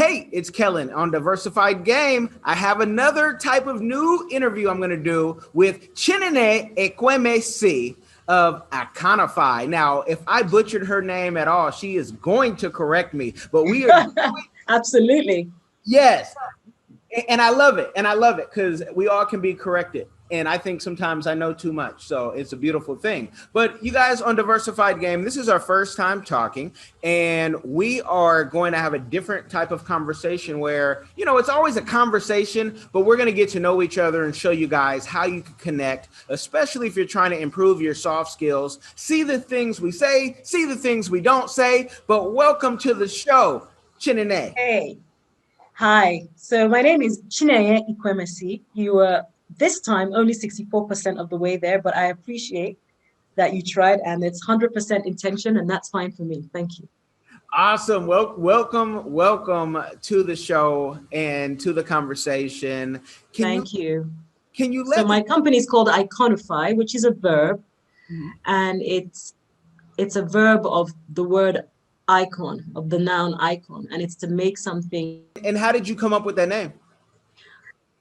Hey, it's Kellen on Diversified Game. I have another type of new interview I'm going to do with Chinenye Ikwuemesi of Iconify. Now, if I butchered her name at all, she is going to correct me, but we are Absolutely. yes. And I love it. And I love it because we all can be corrected. And I think sometimes I know too much. So it's a beautiful thing. But you guys on Diversified Game, this is our first time talking. And we are going to have a different type of conversation where, you know, it's always a conversation, but we're going to get to know each other and show you guys how you can connect, especially if you're trying to improve your soft skills, see the things we say, see the things we don't say. But welcome to the show, Chinenye. Hey. Hi. So my name is Chinenye Ikwuemesi. You were this time only 64% of the way there, but I appreciate that you tried, and it's 100% intention, and that's fine for me. Thank you. Awesome. Well, welcome to the show and to the conversation. Thank you. Can you So my company is called Iconify, which is a verb, Mhm. and it's a verb of the word icon, of the noun icon, and it's to make something. And how did you come up with that name?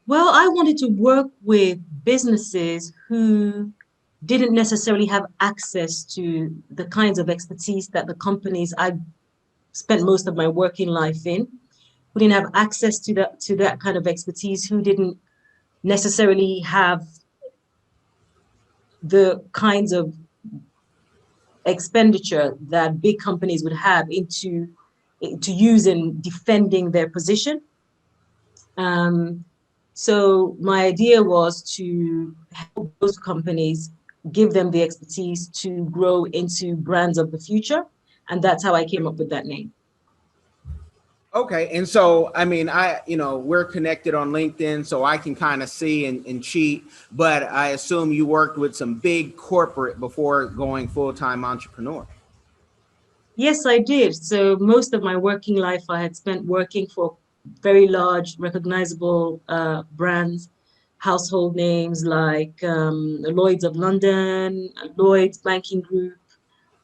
Well, I wanted to work with businesses who didn't necessarily have access to the kinds of expertise that the companies I spent most of my working life in, who didn't have access to that kind of expertise, who didn't necessarily have the kinds of expenditure that big companies would have to use in defending their position. So my idea was to help those companies, give them the expertise to grow into brands of the future. And that's how I came up with that name. Okay. And so, I mean, we're connected on LinkedIn, so I can kind of see and cheat, but I assume you worked with some big corporate before going full-time entrepreneur. Yes, I did. So most of my working life I had spent working for very large, recognizable brands, household names like Lloyd's of London, Lloyd's Banking Group,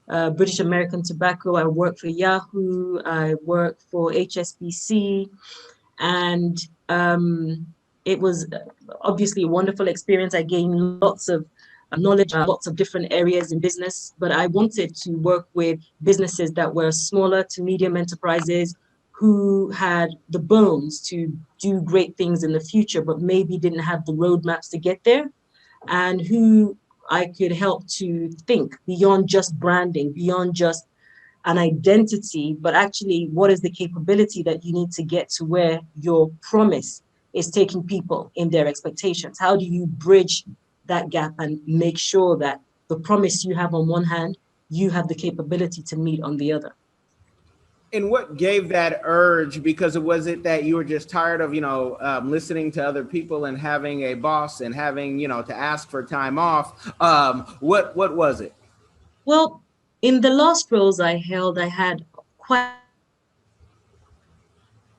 British American Tobacco. I worked for Yahoo. I worked for HSBC, and it was obviously a wonderful experience. I gained lots of knowledge, lots of different areas in business, but I wanted to work with businesses that were smaller to medium enterprises who had the bones to do great things in the future, but maybe didn't have the roadmaps to get there, and who I could help to think beyond just branding, beyond just an identity, but actually what is the capability that you need to get to where your promise is taking people in their expectations? How do you bridge that gap and make sure that the promise you have on one hand, you have the capability to meet on the other? And what gave that urge? Because was it that you were just tired of, listening to other people and having a boss and having, to ask for time off? What was it? Well, in the last roles I held, I had quite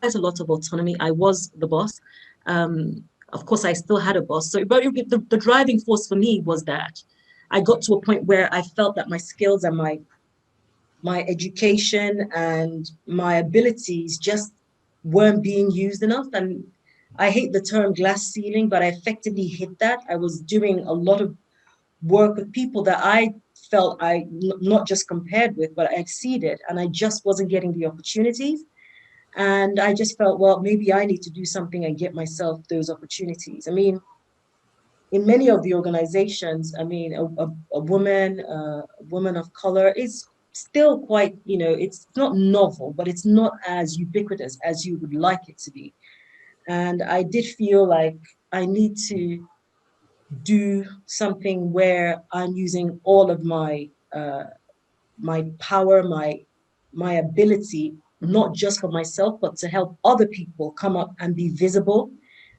a lot of autonomy. I was the boss. Of course, I still had a boss. So, but the driving force for me was that I got to a point where I felt that my skills and my education and my abilities just weren't being used enough. And I hate the term glass ceiling, but I effectively hit that. I was doing a lot of work with people that I felt I not just compared with, but I exceeded, and I just wasn't getting the opportunities. And I just felt, well, maybe I need to do something and get myself those opportunities. I mean, in many of the organizations, I mean, a woman of color is still quite, it's not novel, but it's not as ubiquitous as you would like it to be. And I did feel like I need to do something where I'm using all of my power, my ability, not just for myself, but to help other people come up and be visible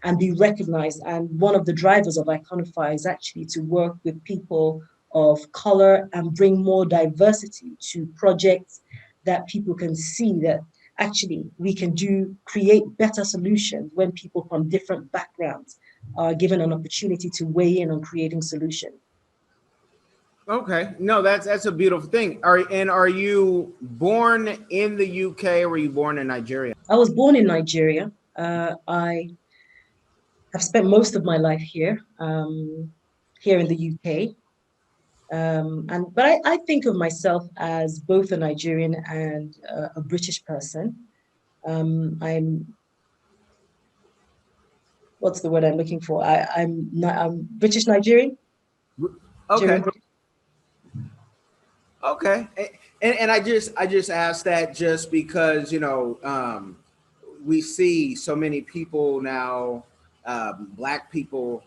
and be recognized. And one of the drivers of Iconify is actually to work with people of color and bring more diversity to projects that people can see that actually we can create better solutions when people from different backgrounds are given an opportunity to weigh in on creating solutions. Okay. No, that's a beautiful thing. Are you born in the UK or were you born in Nigeria? I was born in Nigeria. I have spent most of my life here, here in the UK. But I think of myself as both a Nigerian and a British person. I'm what's the word I'm looking for? I'm British Nigerian, Okay. Nigerian British. Okay. And I just asked that just because, we see so many people now, black people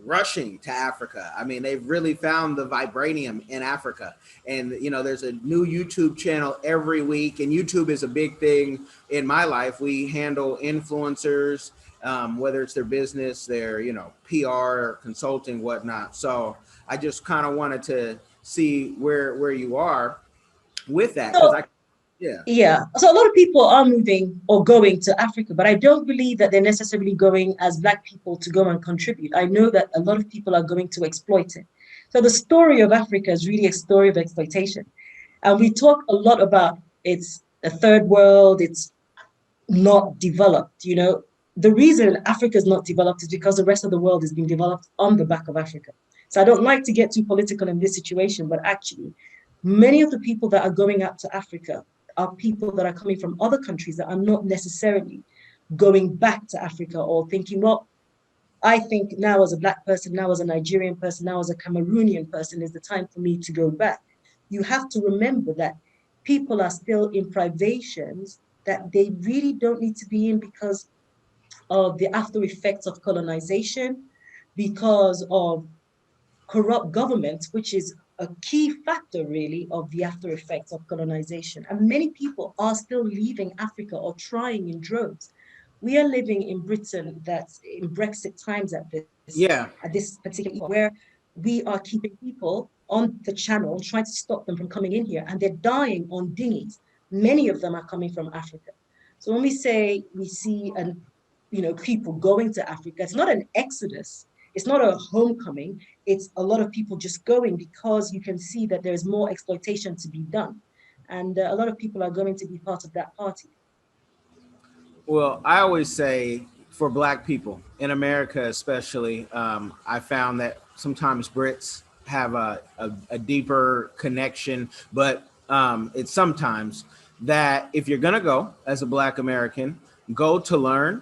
rushing to Africa. I mean, they've really found the vibranium in Africa. And, there's a new YouTube channel every week, and YouTube is a big thing in my life. We handle influencers, whether it's their business, their, PR, consulting, whatnot. So I just kind of wanted to see where you are with that because So I, yeah. yeah, so a lot of people are moving or going to Africa, but I don't believe that they're necessarily going as Black people to go and contribute. I know that a lot of people are going to exploit it. So the story of Africa is really a story of exploitation. And we talk a lot about it's a third world, it's not developed. The reason Africa is not developed is because the rest of the world is being developed on the back of Africa. So I don't like to get too political in this situation, but actually, many of the people that are going out to Africa are people that are coming from other countries that are not necessarily going back to Africa or thinking, well, I think now as a Black person, now as a Nigerian person, now as a Cameroonian person is the time for me to go back. You have to remember that people are still in privations that they really don't need to be in because of the after effects of colonization, because of corrupt government, which is a key factor really of the after effects of colonization. And many people are still leaving Africa or trying in droves. We are living in Britain that's in Brexit times Yeah. at this particular where we are keeping people on the channel trying to stop them from coming in here and they're dying on dinghies. Many of them are coming from Africa. So when we say we see people going to Africa, it's not an exodus, it's not a homecoming, it's a lot of people just going because you can see that there's more exploitation to be done. And a lot of people are going to be part of that party. Well, I always say for Black people in America, especially, I found that sometimes Brits have a deeper connection, but it's sometimes that if you're going to go as a Black American, go to learn,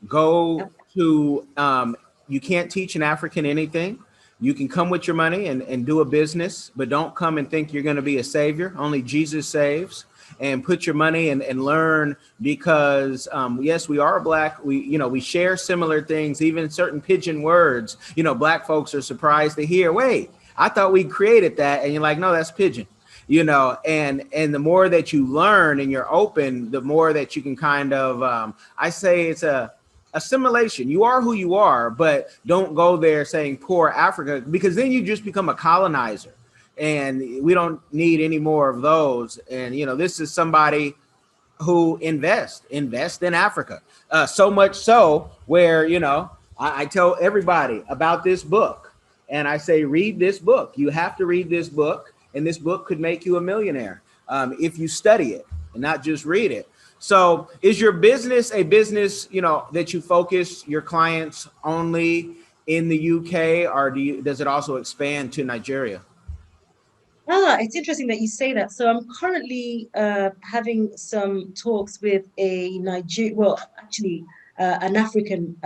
go Yep. to, you can't teach an African anything. You can come with your money and do a business, but don't come and think you're going to be a savior. Only Jesus saves. And put your money and learn because yes, we are Black. We share similar things, even certain pidgin words. Black folks are surprised to hear, wait, I thought we created that. And you're like, no, that's pidgin. And the more that you learn and you're open, the more that you can kind of, I say it's a assimilation. You are who you are, but don't go there saying poor Africa, because then you just become a colonizer. And we don't need any more of those. And, this is somebody who invest in Africa. So much so where, I tell everybody about this book and I say, read this book. You have to read this book. And this book could make you a millionaire if you study it and not just read it. So is your business a business, that you focus your clients only in the UK, or does it also expand to Nigeria? It's interesting that you say that. So I'm currently having some talks with a actually an African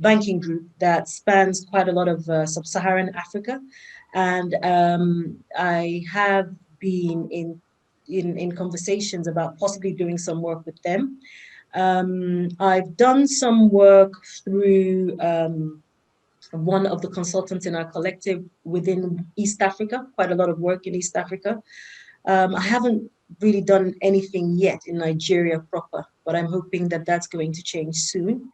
banking group that spans quite a lot of sub-Saharan Africa, and I have been in conversations about possibly doing some work with them. I've done some work through. One of the consultants in our collective within East Africa, quite a lot of work in East Africa. I haven't really done anything yet in Nigeria proper, but I'm hoping that that's going to change soon.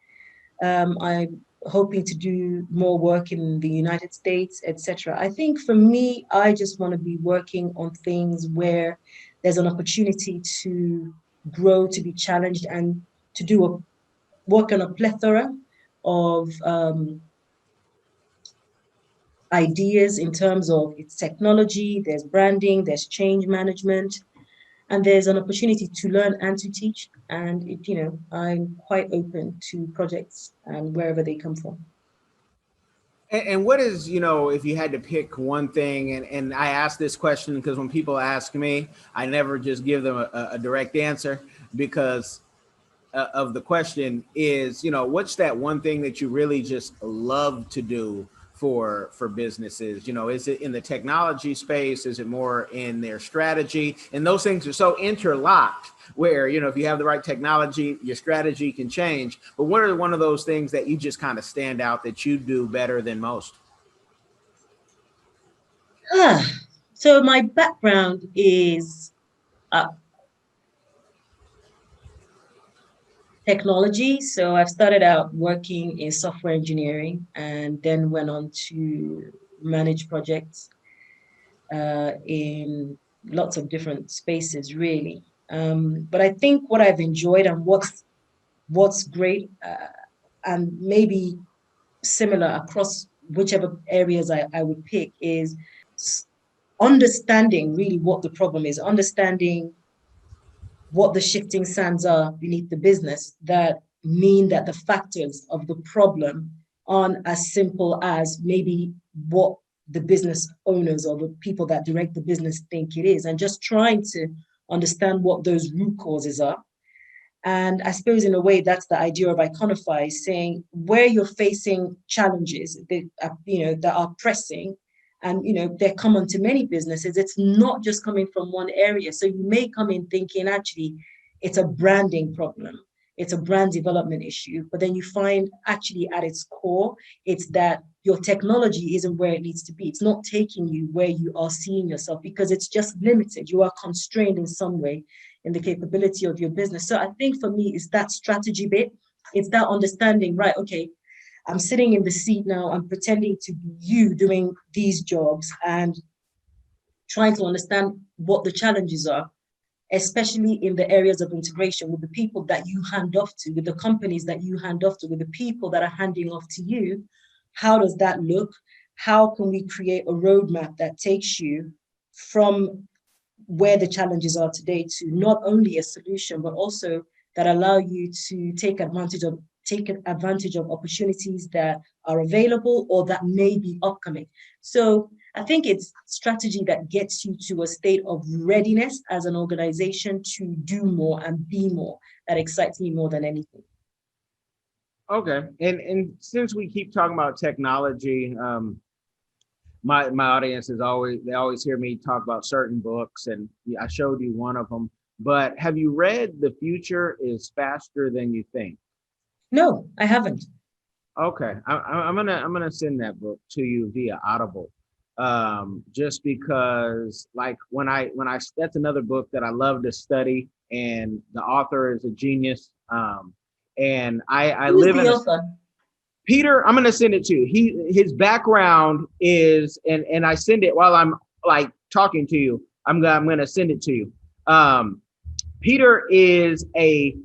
I'm hoping to do more work in the United States, etc. I think for me, I just want to be working on things where there's an opportunity to grow, to be challenged, and to do work on a plethora of ideas in terms of its technology, there's branding, there's change management, and there's an opportunity to learn and to teach. And I'm quite open to projects and wherever they come from. And what is, if you had to pick one thing, and I ask this question because when people ask me, I never just give them a direct answer because of the question is, what's that one thing that you really just love to do for businesses? Is it in the technology space? Is it more in their strategy? And those things are so interlocked where, if you have the right technology, your strategy can change. But what are one of those things that you just kind of stand out that you do better than most? So my background is technology. So I've started out working in software engineering and then went on to manage projects in lots of different spaces, really. But I think what I've enjoyed and what's great and maybe similar across whichever areas I would pick is understanding really what the problem is, understanding what the shifting sands are beneath the business that mean that the factors of the problem aren't as simple as maybe what the business owners or the people that direct the business think it is, and just trying to understand what those root causes are. And I suppose in a way, that's the idea of Iconify, saying where you're facing challenges that are pressing and they're common to many businesses. It's not just coming from one area. So you may come in thinking actually it's a branding problem, it's a brand development issue, but then you find actually at its core, it's that your technology isn't where it needs to be. It's not taking you where you are seeing yourself because it's just limited. You are constrained in some way in the capability of your business. So I think for me, it's that strategy bit. It's that understanding, right? Okay, I'm sitting in the seat now. I'm pretending to be you doing these jobs and trying to understand what the challenges are, especially in the areas of integration with the people that you hand off to, with the companies that you hand off to, with the people that are handing off to you. How does that look? How can we create a roadmap that takes you from where the challenges are today to not only a solution, but also that allow you to take advantage of opportunities that are available or that may be upcoming. So I think it's strategy that gets you to a state of readiness as an organization to do more and be more. That excites me more than anything. Okay. And since we keep talking about technology, my audience they always hear me talk about certain books, and I showed you one of them. But have you read The Future is Faster Than You Think? No, I haven't. Okay, I'm gonna send that book to you via Audible, just because like when I that's another book that I love to study, and the author is a genius. And I Who's live the in author? Peter, I'm gonna send it to you. His background is, and I send it while I'm like talking to you. I'm gonna send it to you. Peter is a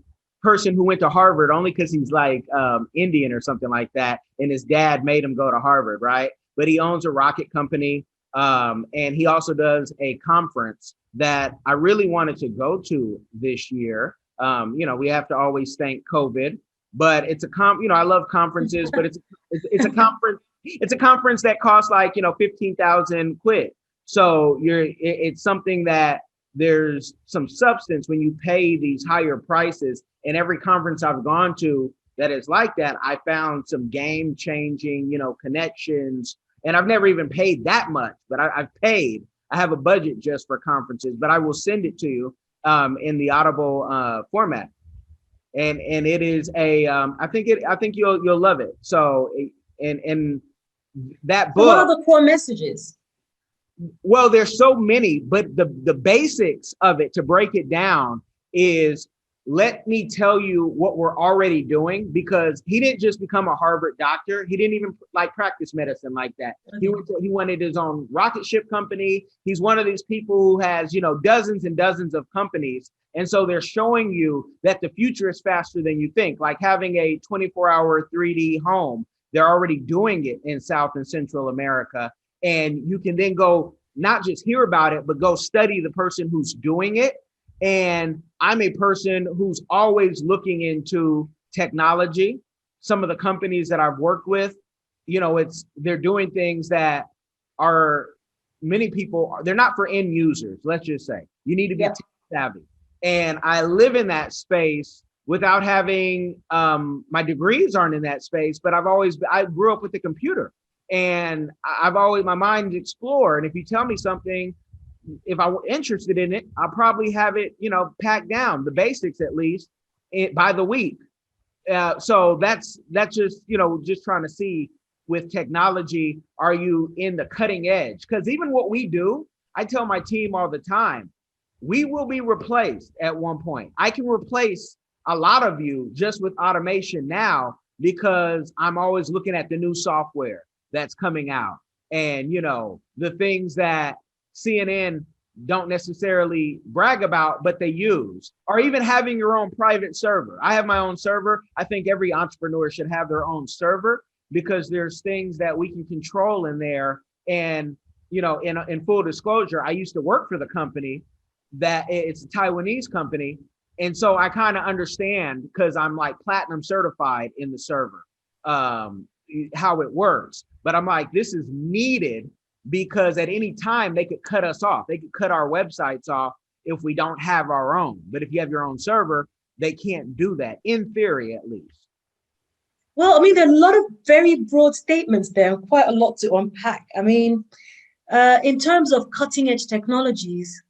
person who went to Harvard only because he's like Indian or something like that, and his dad made him go to Harvard, right? But he owns a rocket company, and he also does a conference that I really wanted to go to this year. We have to always thank COVID, but it's I love conferences, but it's a conference. It's a conference that costs like 15,000 quid. So it's something that there's some substance when you pay these higher prices. And every conference I've gone to that is like that, I found some game changing, connections. And I've never even paid that much, but I've paid. I have a budget just for conferences, but I will send it to you in the Audible format. And it is I think you'll love it. So and that book. So what are the core messages? Well, there's so many, but the basics of it, to break it down, is let me tell you what we're already doing, because he didn't just become a Harvard doctor. He didn't even practice medicine like that. He wanted his own rocket ship company. He's one of these people who has, dozens and dozens of companies. And so they're showing you that the future is faster than you think, like having a 24-hour 3D home. they're already doing it in South and Central America. And you can then go not just hear about it, but go study the person who's doing it. And I'm a person who's always looking into technology. Some of the companies that I've worked with, they're doing things that are many people, they're not for end users. Let's just say you need to be tech savvy. And I live in that space without having, my degrees aren't in that space, but I grew up with the computer, and my mind's explore. And if you tell me something, if I'm interested in it, I'll probably have it, packed down, the basics at least, by the week. So that's just, just trying to see with technology, are you in the cutting edge? Because even what we do, I tell my team all the time, we will be replaced at one point. I can replace a lot of you just with automation now, because I'm always looking at the new software that's coming out, and the things that CNN don't necessarily brag about, but they use, or even having your own private server. I have my own server. I think every entrepreneur should have their own server, because there's things that we can control in there. And, in full disclosure, I used to work for the company that it's a Taiwanese company. And so I kind of understand, because I'm like platinum certified in the server, how it works. But I'm like, this is needed, because at any time they could cut us off. They could cut our websites off if we don't have our own. But if you have your own server, they can't do that, in theory, at least. Well, I mean, there are a lot of very broad statements there, and quite a lot to unpack. I mean, in terms of cutting edge technologies,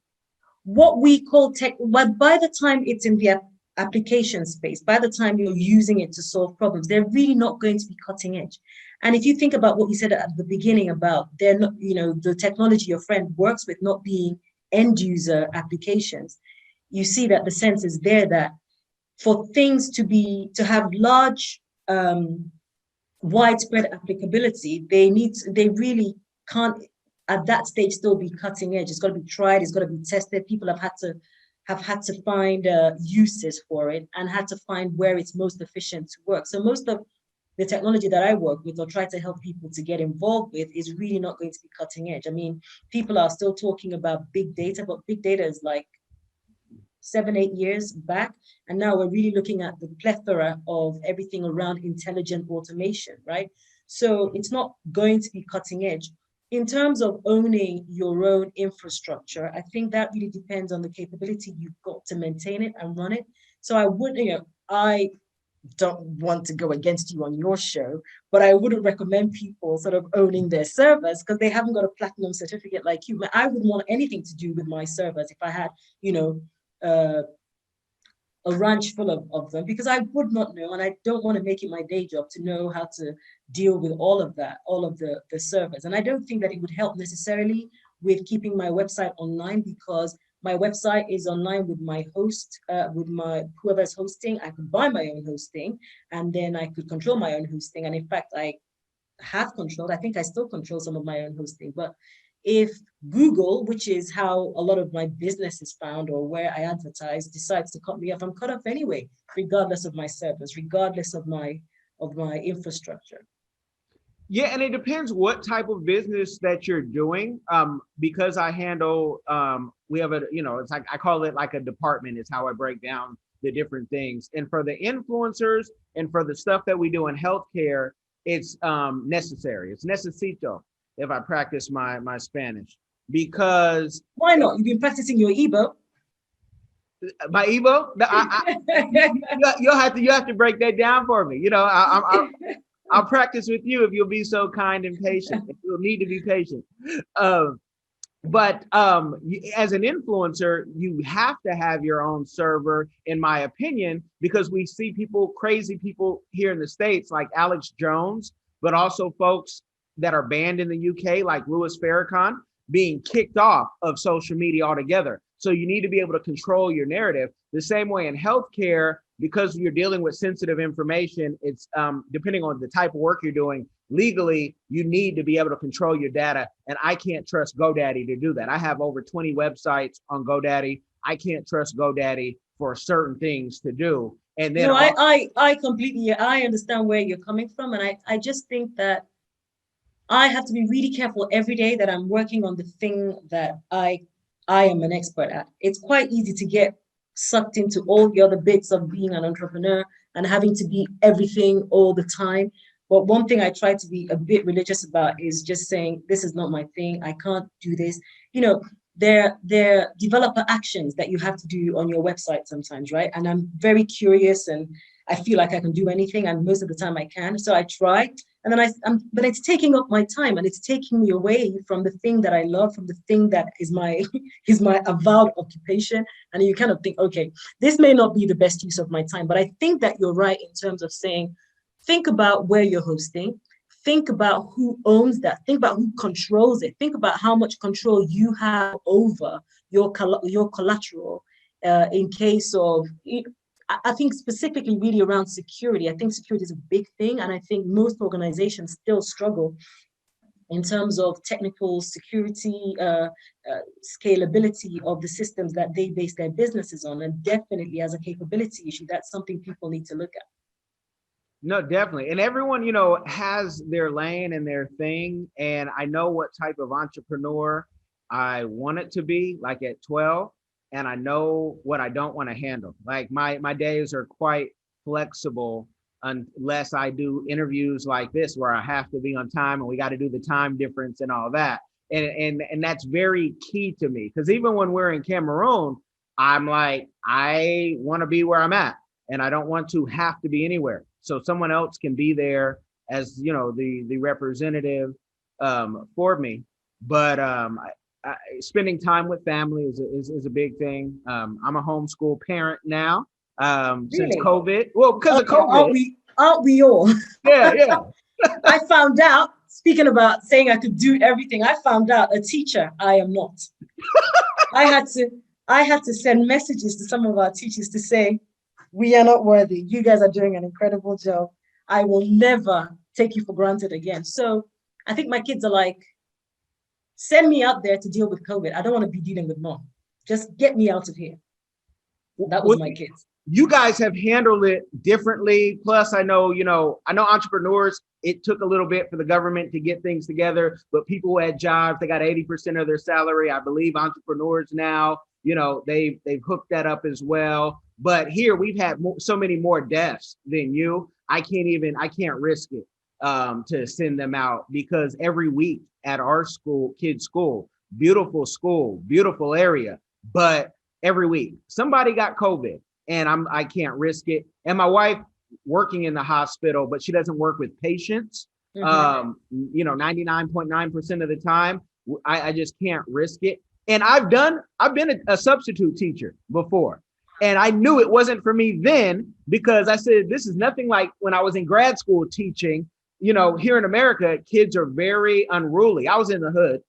what we call tech, well, by the time it's in the application space, by the time you're using it to solve problems, they're really not going to be cutting edge. And if you think about what you said at the beginning about they're not, the technology your friend works with not being end user applications, you see that the sense is there that for things to have large, widespread applicability, they really can't at that stage still be cutting edge. It's got to be tried, it's got to be tested. People have had to find uses for it, and had to find where it's most efficient to work. So most of the technology that I work with or try to help people to get involved with is really not going to be cutting edge. I mean, people are still talking about big data, but big data is like 7-8 years back. And now we're really looking at the plethora of everything around intelligent automation, right? So it's not going to be cutting edge. In terms of owning your own infrastructure, I think that really depends on the capability you've got to maintain it and run it. So I don't want to go against you on your show, but I wouldn't recommend people sort of owning their servers, because they haven't got a platinum certificate like you. I wouldn't want anything to do with my servers if I had, a ranch full of them, because I would not know, and I don't want to make it my day job to know how to deal with all of that, all of the servers. And I don't think that it would help necessarily with keeping my website online, because my website is online with my host, with my whoever's hosting. I could buy my own hosting, and then I could control my own hosting. And in fact, I think I still control some of my own hosting. But if Google, which is how a lot of my business is found or where I advertise, decides to cut me off, I'm cut off anyway, regardless of my servers, regardless of my infrastructure. Yeah, and it depends what type of business that you're doing. Because I handle, we have it's like, I call it like a department is how I break down the different things. And for the influencers and for the stuff that we do in healthcare, it's necessary. It's necesito if I practice my Spanish, because. Why not? You've been practicing your Igbo. My Igbo? You'll have to break that down for me. I'll practice with you if you'll be so kind and patient. You'll need to be patient. But as an influencer, you have to have your own server, in my opinion, because we see crazy people here in the States like Alex Jones, but also folks that are banned in the UK like Louis Farrakhan being kicked off of social media altogether. So you need to be able to control your narrative. The same way in healthcare, because you're dealing with sensitive information, it's depending on the type of work you're doing, legally, you need to be able to control your data. And I can't trust GoDaddy to do that. I have over 20 websites on GoDaddy. I can't trust GoDaddy for certain things to do. And then No, I completely, I understand where you're coming from. And I just think that I have to be really careful every day that I'm working on the thing that I am an expert at. It's quite easy to get sucked into all the other bits of being an entrepreneur and having to be everything all the time. But one thing I try to be a bit religious about is just saying, this is not my thing. I can't do this. You know, there developer actions that you have to do on your website sometimes, right? And I'm very curious and I feel like I can do anything, and most of the time I can. So I try, and then but it's taking up my time and it's taking me away from the thing that I love, from the thing that is my is my avowed occupation. And you kind of think, okay, this may not be the best use of my time, but I think that you're right in terms of saying, think about where you're hosting, think about who owns that, think about who controls it, think about how much control you have over your collateral in case of. I think specifically really around security. I think security is a big thing. And I think most organizations still struggle in terms of technical security, scalability of the systems that they base their businesses on. And definitely as a capability issue, that's something people need to look at. No, definitely. And everyone, has their lane and their thing. And I know what type of entrepreneur I want it to be, like at 12. And I know what I don't want to handle. Like my days are quite flexible unless I do interviews like this where I have to be on time and we got to do the time difference and all that. And that's very key to me, because even when we're in Cameroon, I'm like, I want to be where I'm at and I don't want to have to be anywhere. So someone else can be there as, the representative for me. But spending time with family is a big thing. I'm a homeschool parent now since Really? COVID. Well, because of COVID. Aren't we all? Yeah. I found out, speaking about saying I could do everything, I found out a teacher I am not. I had to send messages to some of our teachers to say, we are not worthy. You guys are doing an incredible job. I will never take you for granted again. So I think my kids are like, send me out there to deal with COVID. I don't want to be dealing with mom. Just get me out of here. That was my kids. You guys have handled it differently. Plus, I know entrepreneurs, it took a little bit for the government to get things together, but people who had jobs, they got 80% of their salary. I believe entrepreneurs now, they've hooked that up as well. But here we've had so many more deaths than you. I can't risk it to send them out, because every week at our kids' school, beautiful area, but every week somebody got COVID and I can't risk it. And my wife working in the hospital, but she doesn't work with patients. 99.9% of the time, I just can't risk it. And I've been a substitute teacher before. And I knew it wasn't for me then, because I said, this is nothing like when I was in grad school teaching. Here in America, kids are very unruly. I was in the hood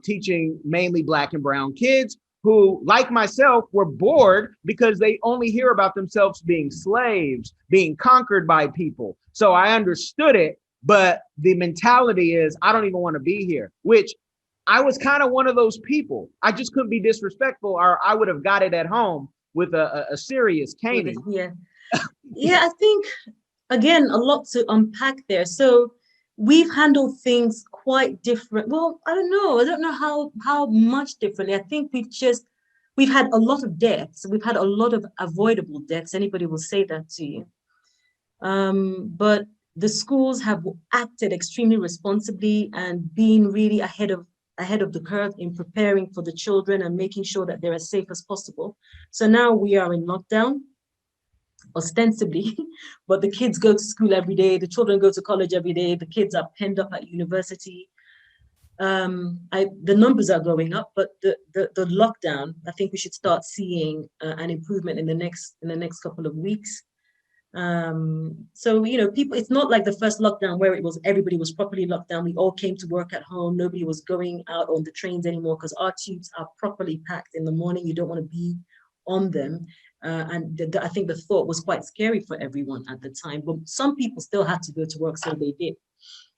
teaching mainly Black and brown kids who, like myself, were bored because they only hear about themselves being slaves, being conquered by people. So I understood it, but the mentality is, I don't even want to be here, which I was kind of one of those people. I just couldn't be disrespectful, or I would have got it at home with a serious caning. Yeah, I think, again, a lot to unpack there. So we've handled things quite different. Well, I don't know how much differently. I think we've had a lot of deaths. We've had a lot of avoidable deaths. Anybody will say that to you. But the schools have acted extremely responsibly and been really ahead of the curve in preparing for the children and making sure that they're as safe as possible. So now we are in lockdown, ostensibly, but the kids go to school every day, the children go to college every day, the kids are penned up at university. The numbers are going up, but the lockdown, I think we should start seeing an improvement in the next couple of weeks. So people, it's not like the first lockdown where everybody was properly locked down. We all came to work at home. Nobody was going out on the trains anymore because our tubes are properly packed in the morning. You don't want to be on them. And I think the thought was quite scary for everyone at the time, but some people still had to go to work, so they did.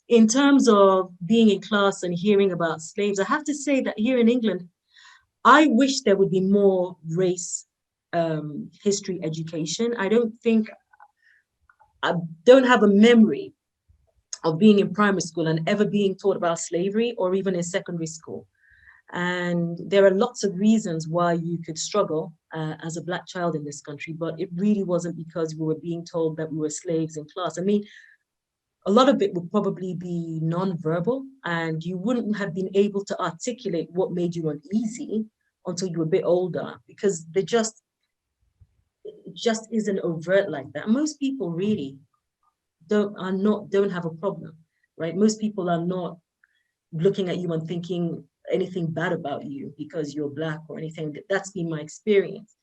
In terms of being in class and hearing about slaves, I have to say that here in England, I wish there would be more race history education. I don't have a memory of being in primary school and ever being taught about slavery, or even in secondary school. And there are lots of reasons why you could struggle as a Black child in this country, but it really wasn't because we were being told that we were slaves in class. I mean, a lot of it would probably be non-verbal, and you wouldn't have been able to articulate what made you uneasy until you were a bit older, because it just isn't overt like that. Most people really don't have a problem, right? Most people are not looking at you and thinking anything bad about you because you're Black or anything. That's been my experience.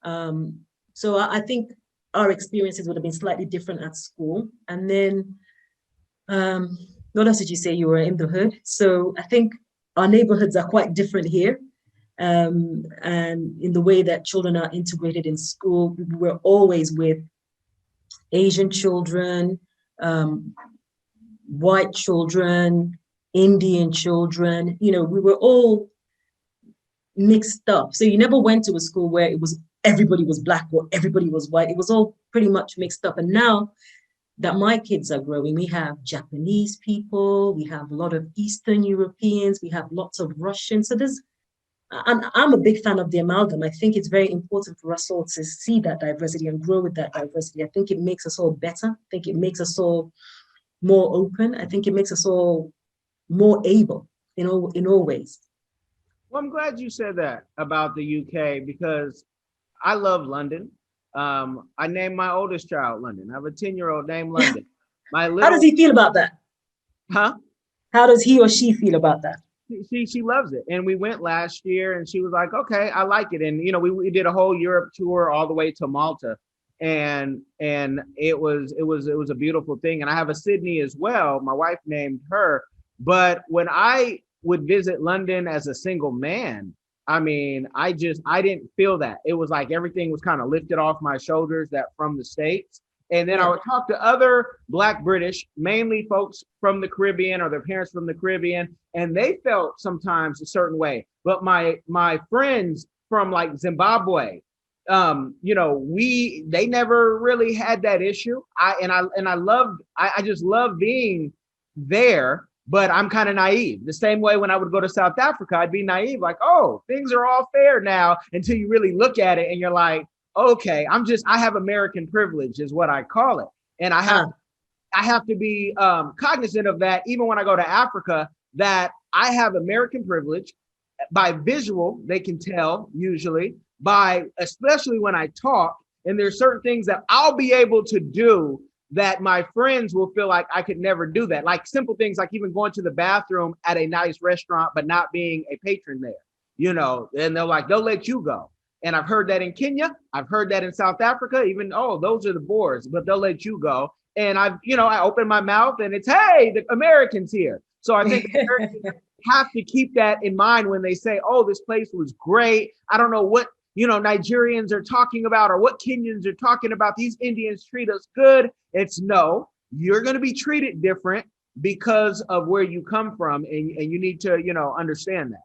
So I think our experiences would have been slightly different at school. And then, what else did you say? You were in the hood. So I think our neighborhoods are quite different here. And in the way that children are integrated in school, we're always with Asian children, white children, Indian children, we were all mixed up. So you never went to a school where everybody was Black or everybody was white. It was all pretty much mixed up. And now that my kids are growing, we have Japanese people, we have a lot of Eastern Europeans, we have lots of Russians. So I'm a big fan of the amalgam. I think it's very important for us all to see that diversity and grow with that diversity. I think it makes us all better. I think it makes us all more open. I think it makes us all more able in all ways. Well, I'm glad you said that about the UK, because I love London. I named my oldest child London. I have a 10-year-old named London. How does he feel about that? Huh? How does he or she feel about that? She loves it. And we went last year and she was like, okay, I like it. And, we did a whole Europe tour all the way to Malta. And it was a beautiful thing. And I have a Sydney as well. My wife named her. But when I would visit London as a single man, I mean, I didn't feel that. It was like everything was kind of lifted off my shoulders that from the States. And then I would talk to other Black British, mainly folks from the Caribbean or their parents from the Caribbean, and they felt sometimes a certain way. But my friends from like Zimbabwe, they never really had that issue. I just love being there. But I'm kind of naive. The same way when I would go to South Africa, I'd be naive, like, oh, things are all fair now, until you really look at it and you're like, okay, I have American privilege is what I call it. And I have to be cognizant of that, even when I go to Africa, that I have American privilege. By visual, they can tell usually, especially when I talk, and there's certain things that I'll be able to do that my friends will feel like I could never do that. Like simple things like even going to the bathroom at a nice restaurant, but not being a patron there, and they'll let you go. And I've heard that in Kenya. I've heard that in South Africa, even, those are the boards, but they'll let you go. And I open my mouth and it's, hey, the Americans here. So I think Americans have to keep that in mind when they say, oh, this place was great. I don't know what, Nigerians are talking about or what Kenyans are talking about. These Indians treat us good. It's no, you're going to be treated different because of where you come from. And you need to, understand that.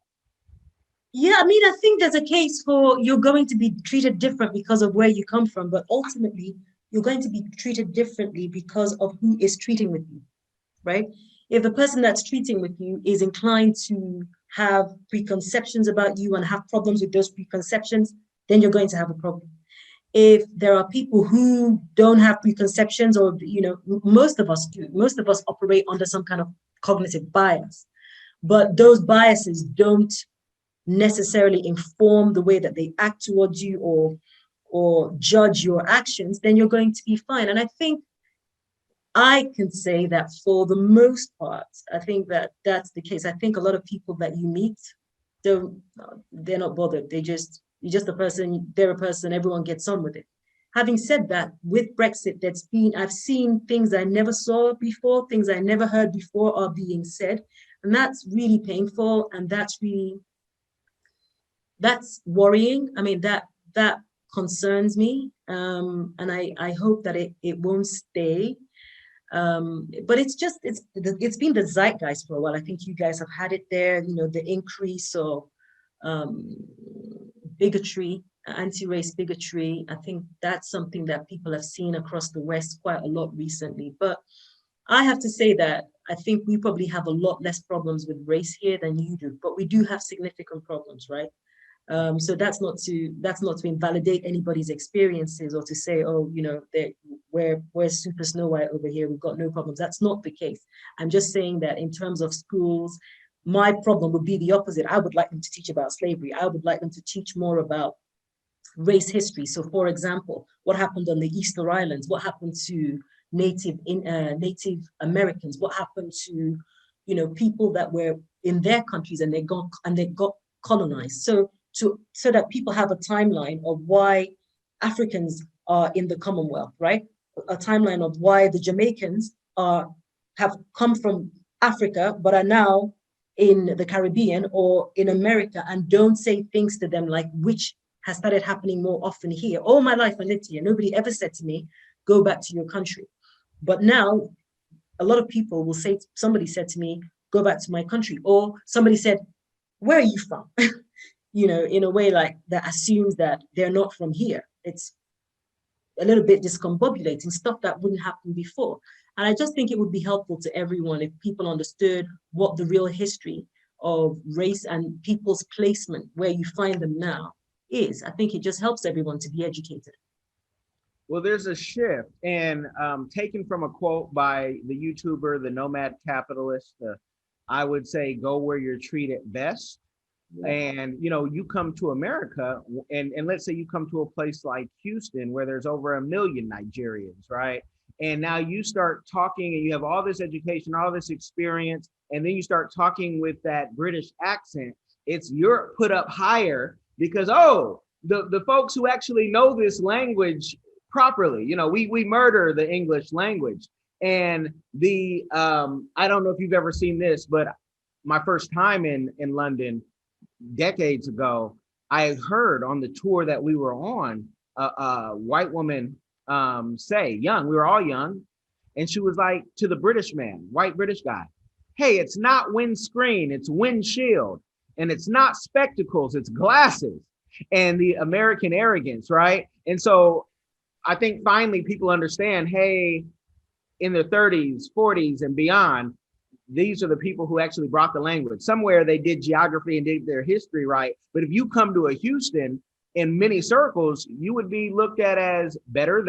Yeah, I mean, I think there's a case for you're going to be treated different because of where you come from, but ultimately you're going to be treated differently because of who is treating with you, right? If the person that's treating with you is inclined to have preconceptions about you and have problems with those preconceptions, then you're going to have a problem. If there are people who don't have preconceptions, or, most of us do, most of us operate under some kind of cognitive bias, but those biases don't necessarily inform the way that they act towards you or judge your actions, then you're going to be fine. And I think I can say that for the most part, I think that that's the case. I think a lot of people that you meet, they're not bothered. You're just a person, they're a person, everyone gets on with it. Having said that, with Brexit, I've seen things I never saw before, things I never heard before are being said. And that's really painful. And that's worrying. I mean, that concerns me. And I hope that it won't stay. But it's been the zeitgeist for a while. I think you guys have had it there, the increase of bigotry anti-race bigotry. I think that's something that people have seen across the West quite a lot recently. But I have to say that I think we probably have a lot less problems with race here than you do, but we do have significant problems, right? So that's not to invalidate anybody's experiences or to say, oh, we're super Snow White over here, we've got no problems. That's not the case. I'm just saying that in terms of schools, my problem would be the opposite. I would like them to teach about slavery. I would like them to teach more about race history. So, for example, what happened on the Easter Islands? What happened to Native Americans? What happened to, people that were in their countries and they got colonized? So that people have a timeline of why Africans are in the Commonwealth, right? A timeline of why the Jamaicans have come from Africa but are now in the Caribbean or in America, and don't say things to them like, which has started happening more often here. All my life I lived here. Nobody ever said to me, go back to your country. But now a lot of people will say, somebody said to me, go back to my country. Or somebody said, where are you from? In a way like that assumes that they're not from here. It's a little bit discombobulating, stuff that wouldn't happen before. And I just think it would be helpful to everyone if people understood what the real history of race and people's placement, where you find them now, is. I think it just helps everyone to be educated. Well, there's a shift, and taken from a quote by the YouTuber, the Nomad Capitalist, I would say, go where you're treated best. Yeah. And, you come to America and let's say you come to a place like Houston where there's over 1 million Nigerians, right? And now you start talking and you have all this education, all this experience, and then you start talking with that British accent. You're put up higher because, the folks who actually know this language properly, we murder the English language. And I don't know if you've ever seen this, but my first time in London, decades ago, I heard on the tour that we were on a white woman say, we were all young, and she was like to the British man, white British guy, hey, it's not windscreen, it's windshield, and it's not spectacles, it's glasses. And the American arrogance, right? And so I think finally people understand, hey, in their 30s, 40s, and beyond, these are the people who actually brought the language. Somewhere they did geography and did their history right. But if you come to a Houston, in many circles, you would be looked at as better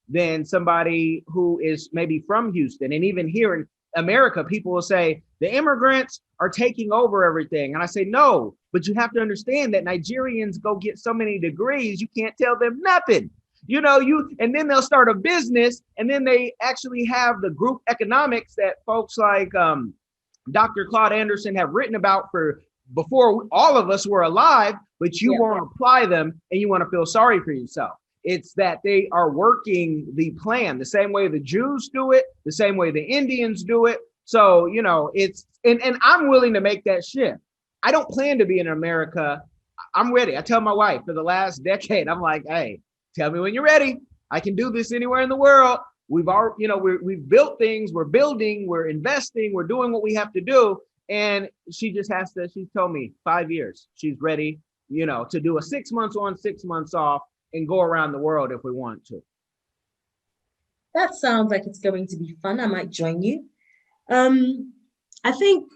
than somebody who is maybe from Houston. And even here in America, people will say, the immigrants are taking over everything. And I say, no, but you have to understand that Nigerians go get so many degrees, you can't tell them nothing. And then they'll start a business, and then they actually have the group economics that folks like Dr. Claude Anderson have written about for before all of us were alive, but you won't apply them and you want to feel sorry for yourself. It's that they are working the plan the same way the Jews do it, the same way the Indians do it. So, it's, and I'm willing to make that shift. I don't plan to be in America. I'm ready. I tell my wife for the last decade, I'm like, hey, tell me when you're ready. I can do this anywhere in the world. We've already, we've built things, we're building, we're investing, we're doing what we have to do. And she just she's told me 5 years, she's ready, to do a 6 months on, 6 months off and go around the world if we want to. That sounds like it's going to be fun. I might join you. I think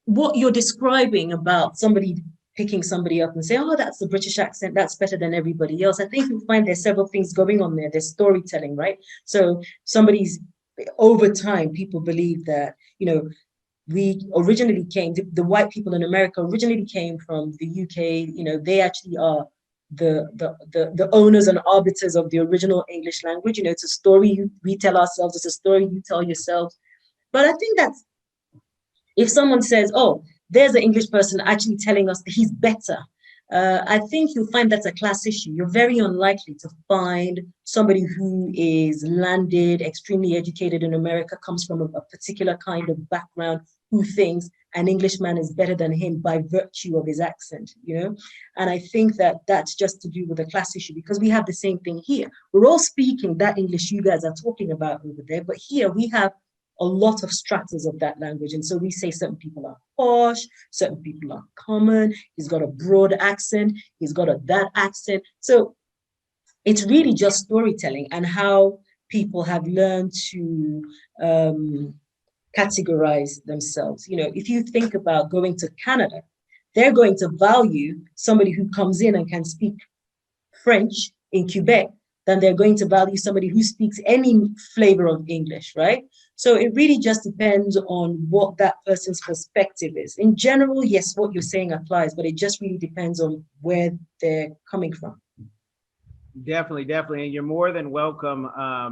what you're describing about somebody picking somebody up and say, oh, that's the British accent, that's better than everybody else. I think you'll find there's several things going on there. There's storytelling, right? So over time, people believe that, we originally came, the white people in America originally came from the UK. They actually are the owners and arbiters of the original English language. It's a story we tell ourselves, it's a story you tell yourselves. But I think that if someone says, oh, there's an English person actually telling us that he's better, I think you'll find that's a class issue. You're very unlikely to find somebody who is landed, extremely educated in America, comes from a particular kind of background, who thinks an Englishman is better than him by virtue of his accent, And I think that that's just to do with a class issue, because we have the same thing here. We're all speaking that English you guys are talking about over there, but here we have a lot of stratas of that language. And so we say certain people are posh, certain people are common, he's got a broad accent, he's got that accent. So it's really just storytelling and how people have learned to categorize themselves. You know, if you think about going to Canada, they're going to value somebody who comes in and can speak French in Quebec than they're going to value somebody who speaks any flavor of English, right? So it really just depends on what that person's perspective is. In general, yes, what you're saying applies, but it just really depends on where they're coming from. Definitely. And you're more than welcome. I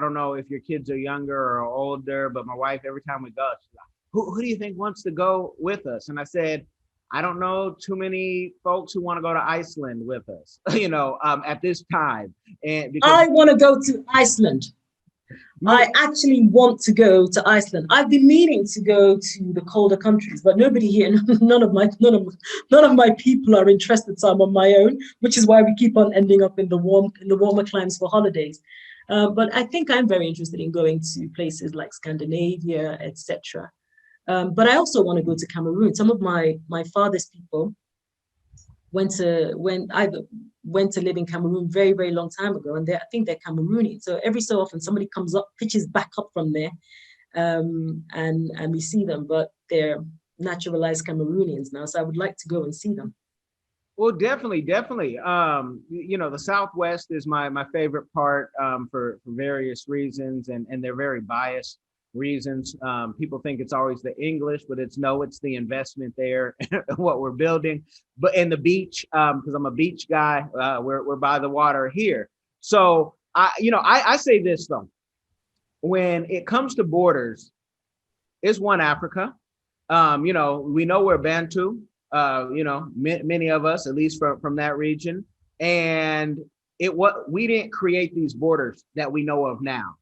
don't know if your kids are younger or older, but my wife, every time we go, she's like, who do you think wants to go with us? And I said, I don't know too many folks who want to go to Iceland with us, at this time. And because I want to go to Iceland. I actually want to go to Iceland. I've been meaning to go to the colder countries, but nobody here, none of my people are interested. So I'm on my own, which is why we keep on ending up in the warmer climes for holidays. But I think I'm very interested in going to places like Scandinavia, etc. But I also want to go to Cameroon. Some of my father's people went to live in Cameroon very, very long time ago, and I think they're Cameroonian. So every so often somebody comes up, pitches back up from there, and we see them, but they're naturalized Cameroonians now. So I would like to go and see them. Well, definitely. The Southwest is my favorite part for various reasons, and they're very biased reasons. People think it's always the English, but it's the investment there, what we're building. But in the beach, because I'm a beach guy, we're by the water here. So I say this though, when it comes to borders, it's one Africa. We know we're Bantu. Many of us, at least from that region, and we didn't create these borders that we know of now.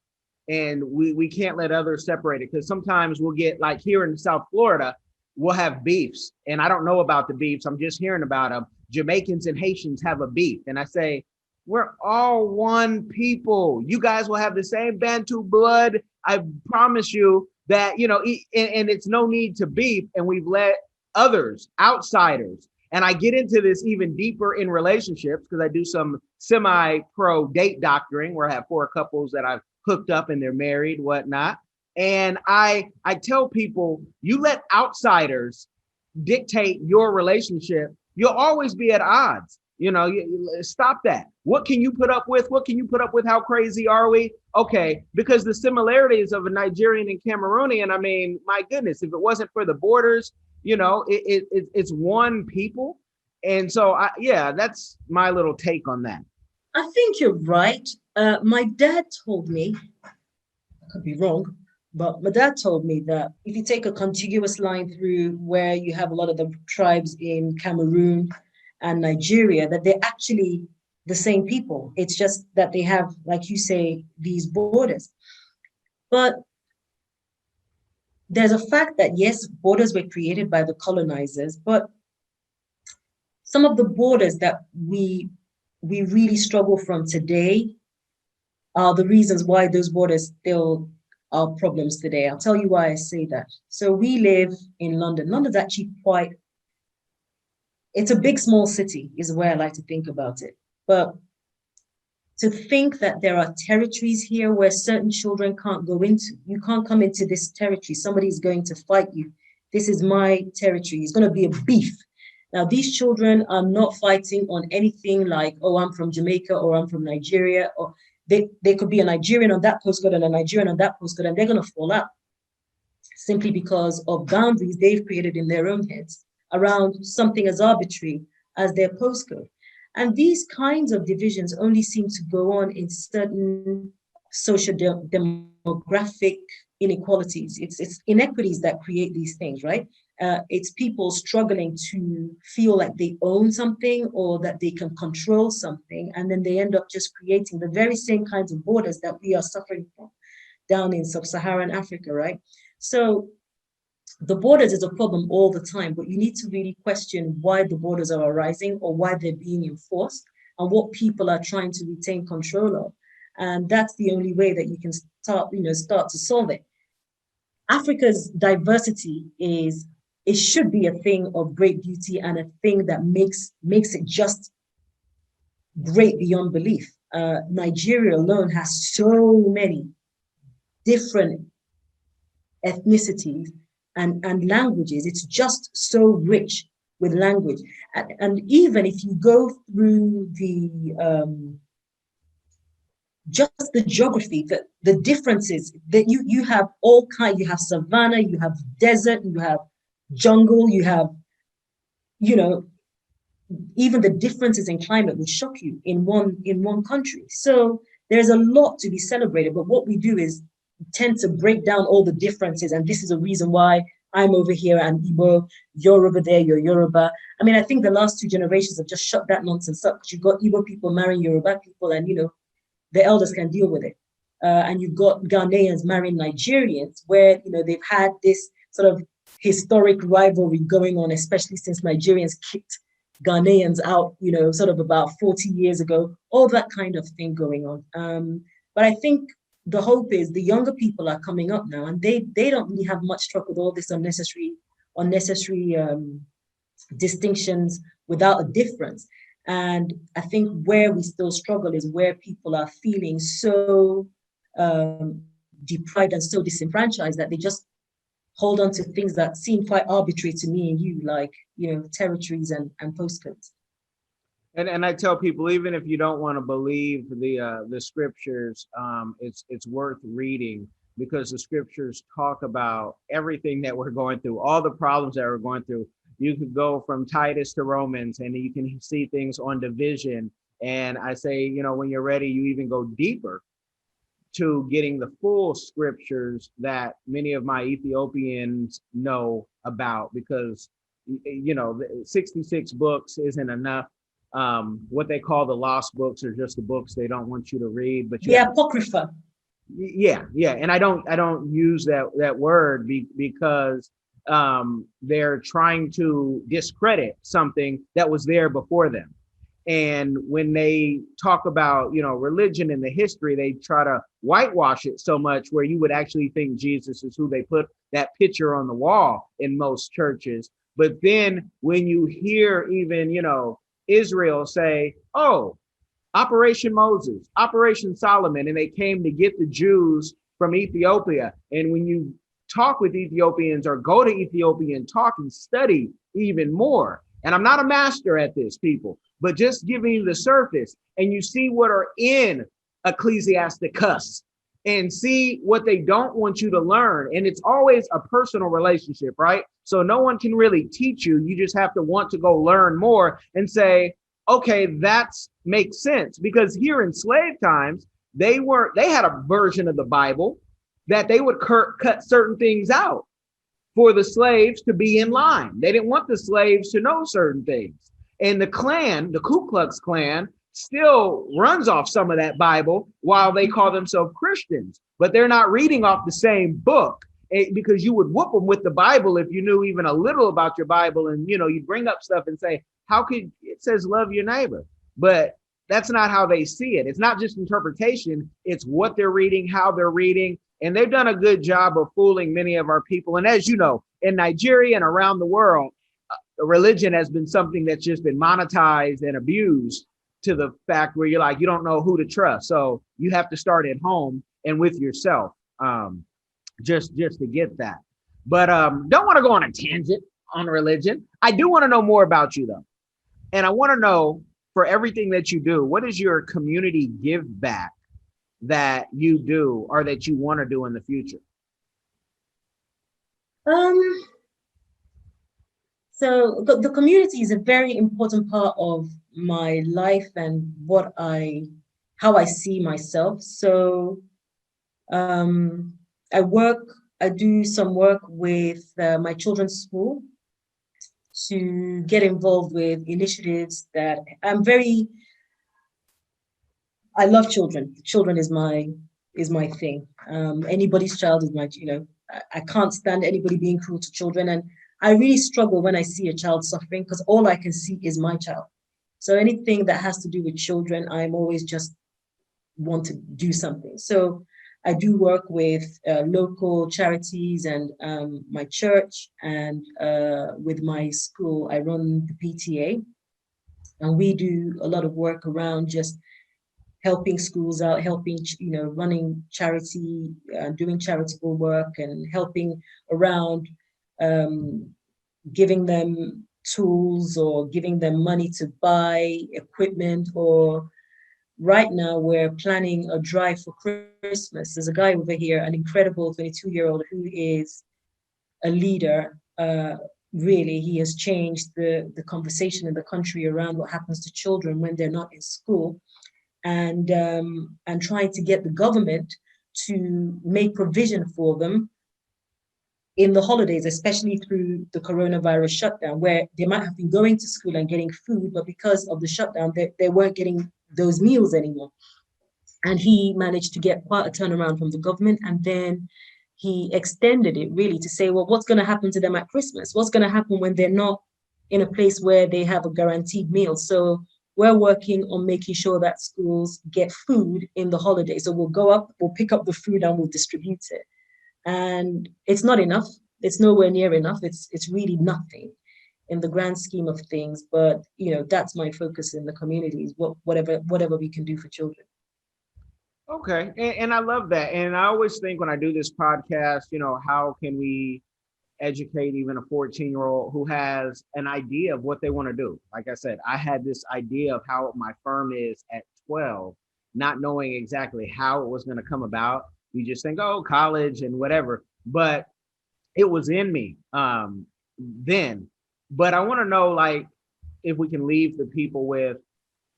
And we can't let others separate it, because sometimes we'll get, like here in South Florida, we'll have beefs. And I don't know about the beefs. I'm just hearing about them. Jamaicans and Haitians have a beef. And I say, we're all one people. You guys will have the same Bantu blood. I promise you that, and it's no need to beef. And we've let others, outsiders. And I get into this even deeper in relationships, because I do some semi-pro date doctoring where I have 4 couples that I've hooked up and they're married, whatnot. And I tell people, you let outsiders dictate your relationship, you'll always be at odds. Stop that. What can you put up with? How crazy are we? Okay, because the similarities of a Nigerian and Cameroonian, I mean, my goodness, if it wasn't for the borders, it's one people. And so, that's my little take on that. I think you're right. My dad told me, I could be wrong, but my dad told me that if you take a contiguous line through where you have a lot of the tribes in Cameroon and Nigeria, that they're actually the same people. It's just that they have, like you say, these borders. But there's a fact that, yes, borders were created by the colonizers, but some of the borders that we really struggle from today are the reasons why those borders still are problems today. I'll tell you why I say that. So we live in London. London's actually it's a big, small city is the way I like to think about it. But to think that there are territories here where certain children can't go into, you can't come into this territory, somebody's going to fight you. This is my territory. It's going to be a beef. Now, these children are not fighting on anything like, oh, I'm from Jamaica or I'm from Nigeria, or they could be a Nigerian on that postcode and a Nigerian on that postcode, and they're going to fall out simply because of boundaries they've created in their own heads around something as arbitrary as their postcode. And these kinds of divisions only seem to go on in certain social demographic inequalities. It's inequities that create these things, right? It's people struggling to feel like they own something or that they can control something, and then they end up just creating the very same kinds of borders that we are suffering from down in sub-Saharan Africa, right? So the borders is a problem all the time, but you need to really question why the borders are arising or why they're being enforced and what people are trying to retain control of. And that's the only way that you can start to solve it. Africa's diversity it should be a thing of great beauty and a thing that makes it just great beyond belief. Nigeria alone has so many different ethnicities and languages. It's just so rich with language. And even if you go through just the geography, the differences that you have all kinds, you have savanna, you have desert, you have jungle, you have, even the differences in climate would shock you in one country. So there's a lot to be celebrated, but what we do is tend to break down all the differences, and this is a reason why I'm over here and Igbo, you're over there, you're Yoruba. I mean, I think the last 2 generations have just shut that nonsense up, because you've got Igbo people marrying Yoruba people, and the elders can deal with it. And you've got Ghanaians marrying Nigerians, where they've had this sort of historic rivalry going on, especially since Nigerians kicked Ghanaians out, sort of about 40 years ago, all that kind of thing going on. But I think the hope is the younger people are coming up now, and they don't really have much trouble with all this unnecessary distinctions without a difference. And I think where we still struggle is where people are feeling so deprived and so disenfranchised that they just hold on to things that seem quite arbitrary to me and you, like, territories and postcodes. And I tell people, even if you don't want to believe the scriptures, it's worth reading, because the scriptures talk about everything that we're going through, all the problems that we're going through. You could go from Titus to Romans, and you can see things on division. And I say, when you're ready, you even go deeper to getting the full scriptures that many of my Ethiopians know about, because 66 books isn't enough. What they call the lost books are just the books they don't want you to read, but the Apocrypha. Yeah. And I don't use that word because they're trying to discredit something that was there before them. And when they talk about, religion and the history, they try to whitewash it so much where you would actually think Jesus is who they put that picture on the wall in most churches. But then when you hear even, Israel say, oh, Operation Moses, Operation Solomon, and they came to get the Jews from Ethiopia. And when you talk with Ethiopians or go to Ethiopia and talk and study even more, and I'm not a master at this, people, but just giving you the surface, and you see what are in Ecclesiasticus and see what they don't want you to learn. And it's always a personal relationship, right? So no one can really teach you. You just have to want to go learn more and say, okay, that makes sense. Because here in slave times, they had a version of the Bible that they would cut certain things out for the slaves to be in line. They didn't want the slaves to know certain things. And the Ku Klux Klan, still runs off some of that Bible while they call themselves Christians, but they're not reading off the same book, because you would whoop them with the Bible if you knew even a little about your Bible. And, you bring up stuff and say, how could it says love your neighbor? But that's not how they see it. It's not just interpretation. It's what they're reading, how they're reading. And they've done a good job of fooling many of our people. And as you know, in Nigeria and around the world, religion has been something that's just been monetized and abused to the fact where you're like, you don't know who to trust. So you have to start at home and with yourself, just to get that. But don't want to go on a tangent on religion. I do want to know more about you, though. And I want to know, for everything that you do, what is your community give back that you do or that you want to do in the future? So the community is a very important part of my life and how I see myself. So I do some work with my children's school to get involved with initiatives that I love children. Children is my thing. Anybody's child is my, I can't stand anybody being cruel to children. And I really struggle when I see a child suffering, because all I can see is my child. So anything that has to do with children, I'm always just want to do something. So I do work with local charities and my church, and with my school. I run the PTA, and we do a lot of work around just helping schools out, helping, running charity, doing charitable work, and helping around, um, giving them tools or giving them money to buy equipment. Or right now we're planning a drive for Christmas. There's a guy over here, an incredible 22-year-old who is a leader. Really, he has changed the conversation in the country around what happens to children when they're not in school, and trying to get the government to make provision for them in the holidays, especially through the coronavirus shutdown, where they might have been going to school and getting food, but because of the shutdown, they weren't getting those meals anymore. And he managed to get quite a turnaround from the government. And then he extended it really to say, well, what's going to happen to them at Christmas? What's going to happen when they're not in a place where they have a guaranteed meal? So we're working on making sure that schools get food in the holidays. So we'll go up, we'll pick up the food and we'll distribute it. And it's not enough. It's nowhere near enough. It's really nothing in the grand scheme of things. But that's my focus in the communities. Whatever we can do for children. Okay. And I love that. And I always think when I do this podcast, how can we educate even a 14-year-old who has an idea of what they want to do? Like I said, I had this idea of how my firm is at 12, not knowing exactly how it was going to come about. You just think, oh, college and whatever. But it was in me then. But I want to know, like, if we can leave the people with,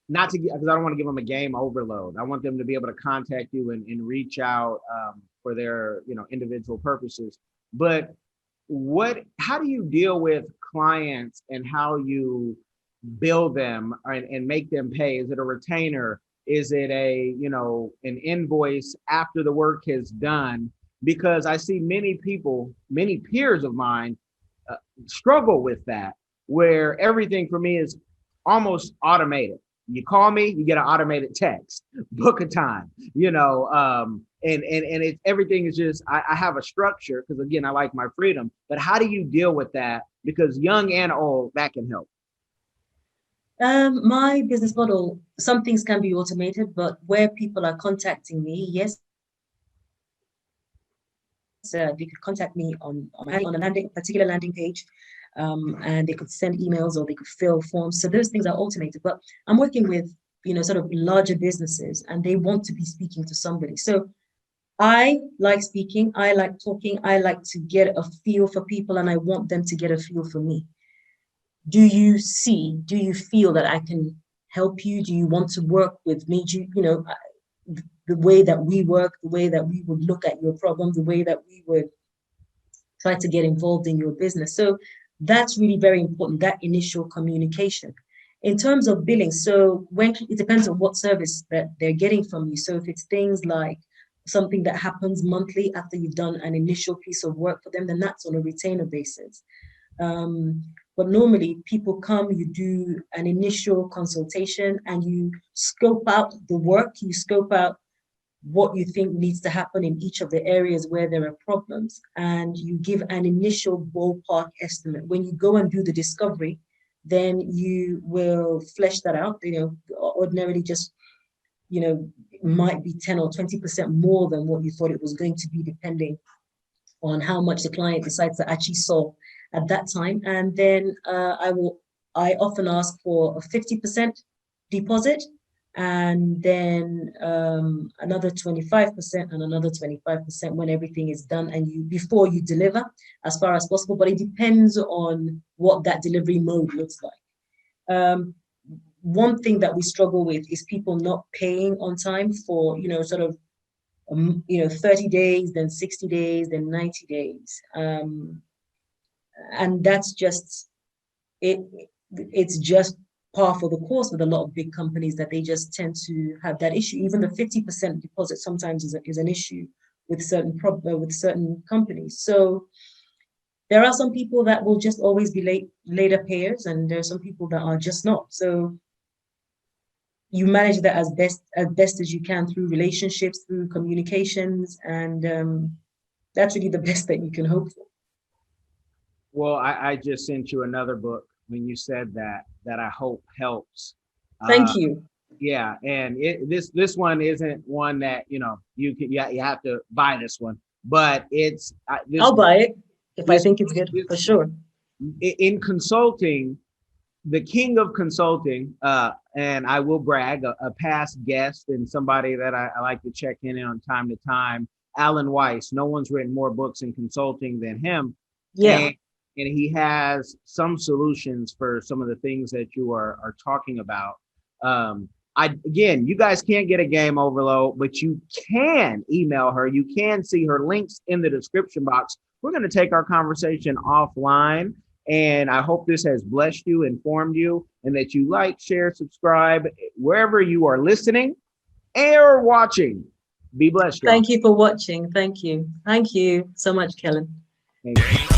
not to, because I don't want to give them a game overload. I want them to be able to contact you and reach out for their individual purposes. But how do you deal with clients and how you bill them and make them pay? Is it a retainer? Is it an invoice after the work is done? Because I see many people, many peers of mine struggle with that, where everything for me is almost automated. You call me, you get an automated text, book a time, and everything is just, I have a structure because, again, I like my freedom. But how do you deal with that? Because young and old, that can help. My business model, some things can be automated, but where people are contacting me, yes, they could contact me on a particular landing page, and they could send emails or they could fill forms. So those things are automated. But I'm working with sort of larger businesses, and they want to be speaking to somebody. So I like speaking, I like talking, I like to get a feel for people, and I want them to get a feel for me. Do you feel that I can help you? Do you want to work with me? The way that we work, the way that we would look at your problem, the way that we would try to get involved in your business. So that's really very important, that initial communication. In terms of billing, so when it depends on what service that they're getting from you. So if it's things like something that happens monthly after you've done an initial piece of work for them, then that's on a retainer basis. But normally people come, you do an initial consultation and you scope out the work, you scope out what you think needs to happen in each of the areas where there are problems, and you give an initial ballpark estimate. When you go and do the discovery, then you will flesh that out. Ordinarily just, might be 10 or 20% more than what you thought it was going to be, depending on how much the client decides to actually solve at that time. And then I often ask for a 50% deposit, and then another 25% and another 25% when everything is done and before you deliver, as far as possible. But it depends on what that delivery mode looks like. One thing that we struggle with is people not paying on time for, sort of 30 days, then 60 days, then 90 days. And that's just it. It's just par for the course with a lot of big companies, that they just tend to have that issue. Even the 50% deposit sometimes is an issue with certain companies. So there are some people that will just always be later payers, and there are some people that are just not. So you manage that as best as you can through relationships, through communications, and that's really the best that you can hope for. Well, I just sent you another book when you said that I hope helps. Thank you. Yeah, and this one isn't one that you have to buy this one, but I'll buy it if I think it's good, this for sure. in consulting, the king of consulting, and I will brag, a past guest and somebody that I like to check in on time to time, Alan Weiss. No one's written more books in consulting than him. Yeah. And he has some solutions for some of the things that you are talking about. Again, you guys can't get a game overload, but you can email her. You can see her links in the description box. We're going to take our conversation offline, and I hope this has blessed you, informed you, and that you like, share, subscribe wherever you are listening or watching. Be blessed, y'all. Thank you for watching. Thank you. Thank you so much, Kellen. Thank you.